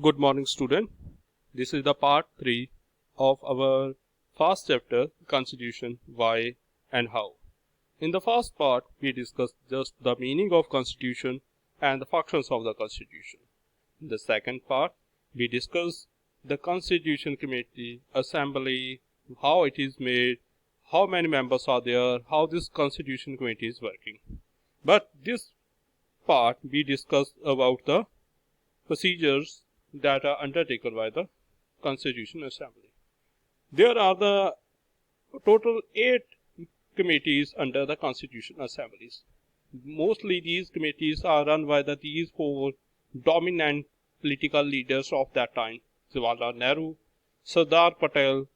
Good morning, student. This is the part 3 of our first chapter, Constitution, Why and How. In the first part, we discussed just the meaning of Constitution and the functions of the Constitution. In the second part, we discussed the Constitution Committee, Assembly, how it is made, how many members are there, how this Constitution Committee is working. But this part, we discussed about the procedures that are undertaken by the Constitution Assembly. There are the total 8 committees under the Constitution Assemblies. Mostly these committees are run by these 4 dominant political leaders of that time: Jawaharlal Nehru, Sardar Patel,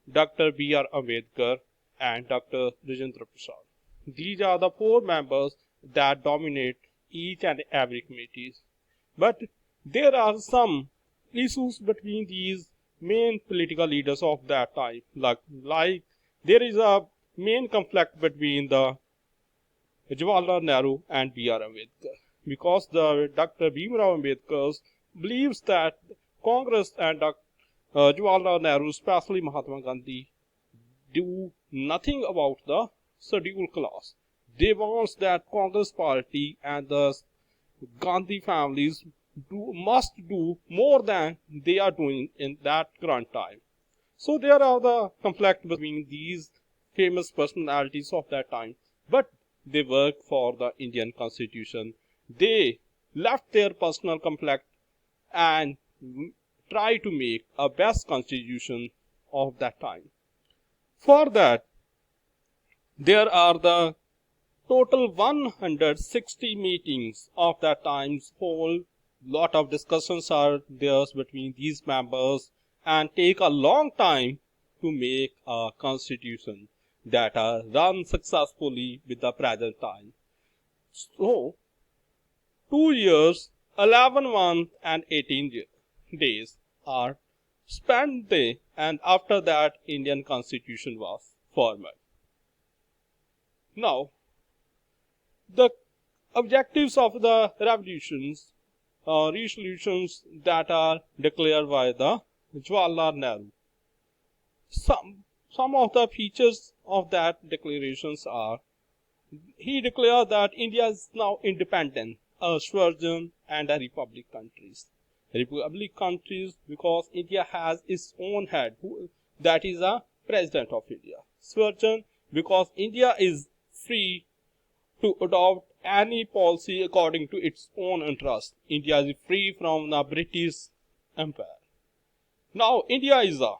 Dr. B.R. Ambedkar, and Dr. Rajendra Prasad. These are the 4 members that dominate each and every committee. But there are some issues between these main political leaders of that time. Like there is a main conflict between the Jawaharlal Nehru and B.R. Ambedkar, because the Dr. B.R. Ambedkar believes that Congress and Jawaharlal Nehru, especially Mahatma Gandhi, do nothing about the scheduled class. They want that Congress party and the Gandhi families must do more than they are doing in that current time. So there are the conflict between these famous personalities of that time, but they work for the Indian Constitution. They left their personal conflict and try to make a best constitution of that time. For that, there are the total 160 meetings of that time's whole. Lot of discussions are there between these members and take a long time to make a constitution that are run successfully with the present time. So, 2 years, 11 months and 18 days are spent there, and after that Indian Constitution was formed. Now, the objectives of the resolutions that are declared by the Jawaharlal Nehru. Some of the features of that declarations are: he declared that India is now independent, a sovereign and a republic countries. Republic countries because India has its own head, that is a president of India. Sovereign because India is free to adopt any policy according to its own interest. India is free from the British Empire. Now, India is a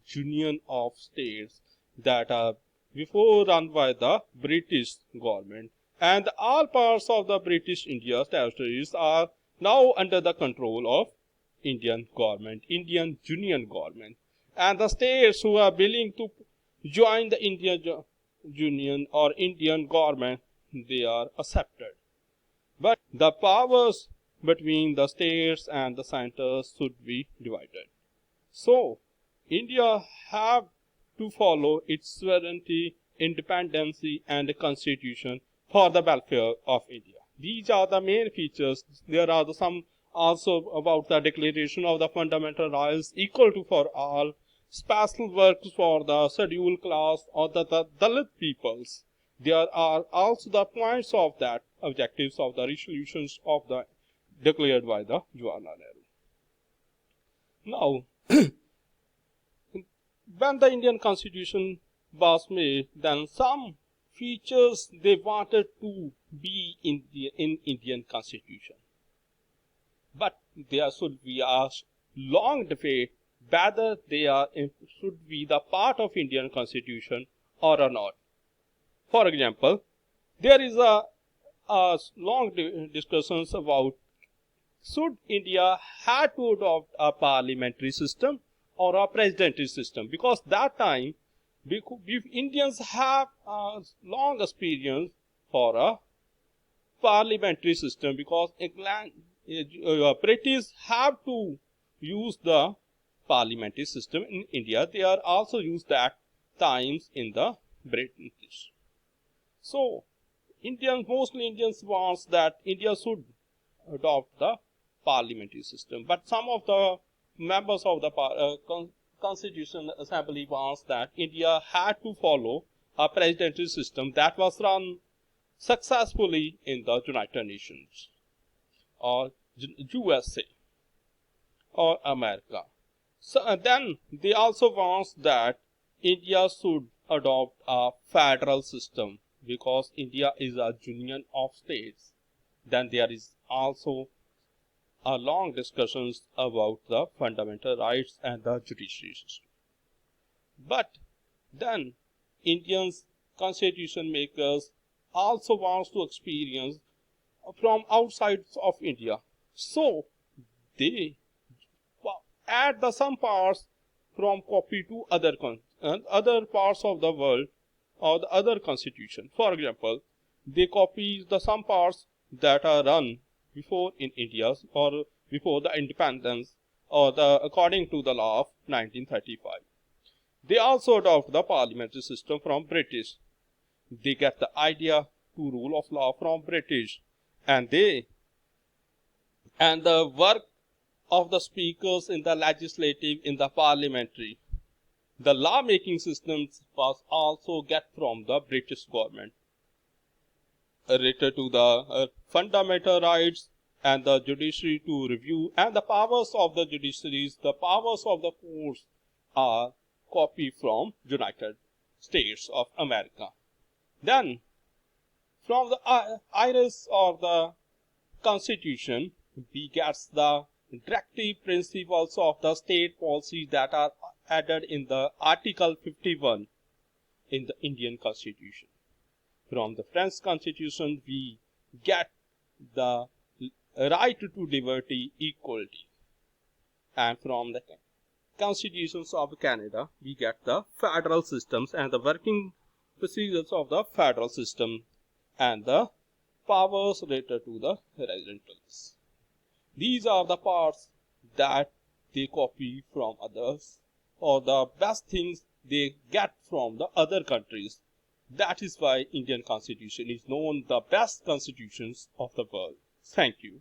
union of states that are before run by the British government, and all parts of the British India territories are now under the control of Indian government, Indian union government. And the states who are willing to join the Indian union or Indian government, they are accepted. But the powers between the states and the centers should be divided. So, India have to follow its sovereignty, independence, and constitution for the welfare of India. These are the main features. There are some also about the declaration of the fundamental rights equal to for all, special works for the scheduled class or the Dalit peoples. There are also the points of that objectives of the resolutions of the declared by the Jawaharlal Nehru. Now, when the Indian Constitution was made, then some features they wanted to be in Indian Constitution. But there should be a long debate whether they should be the part of Indian Constitution or not. For example, there is a long discussions about should India have to adopt a parliamentary system or a presidential system, because that time Indians have a long experience for a parliamentary system, because British have to use the parliamentary system in India. They are also used that times in the British. So, mostly Indians wants that India should adopt the parliamentary system. But some of the members of the Constitution Assembly wants that India had to follow a presidential system that was run successfully in the United Nations or USA or America. So then they also want that India should adopt a federal system because India is a union of states. Then there is also a long discussions about the fundamental rights and the judiciary system. But then Indians constitution makers also wants to experience from outside of India. So they add the some parts from copy to other parts of the world or the other constitution. For example, they copy the some parts that are run before in India or before the independence or the according to the law of 1935. They also adopt the parliamentary system from British. They get the idea to rule of law from British, and the work of the speakers in the legislative, in the parliamentary. The law-making systems was also get from the British government related to the fundamental rights and the judiciary to review and the powers of the judiciaries, the powers of the courts are copied from United States of America. Then from the iris of the Constitution, we get the directive principles of the state policies that are added in the Article 51 in the Indian Constitution. From the French Constitution, we get the right to liberty, equality. And from the constitutions of Canada, we get the federal systems and the working procedures of the federal system and the powers related to the residentials. These are the parts that they copy from others or the best things they get from the other countries. That is why Indian Constitution is known the best constitutions of the world. Thank you.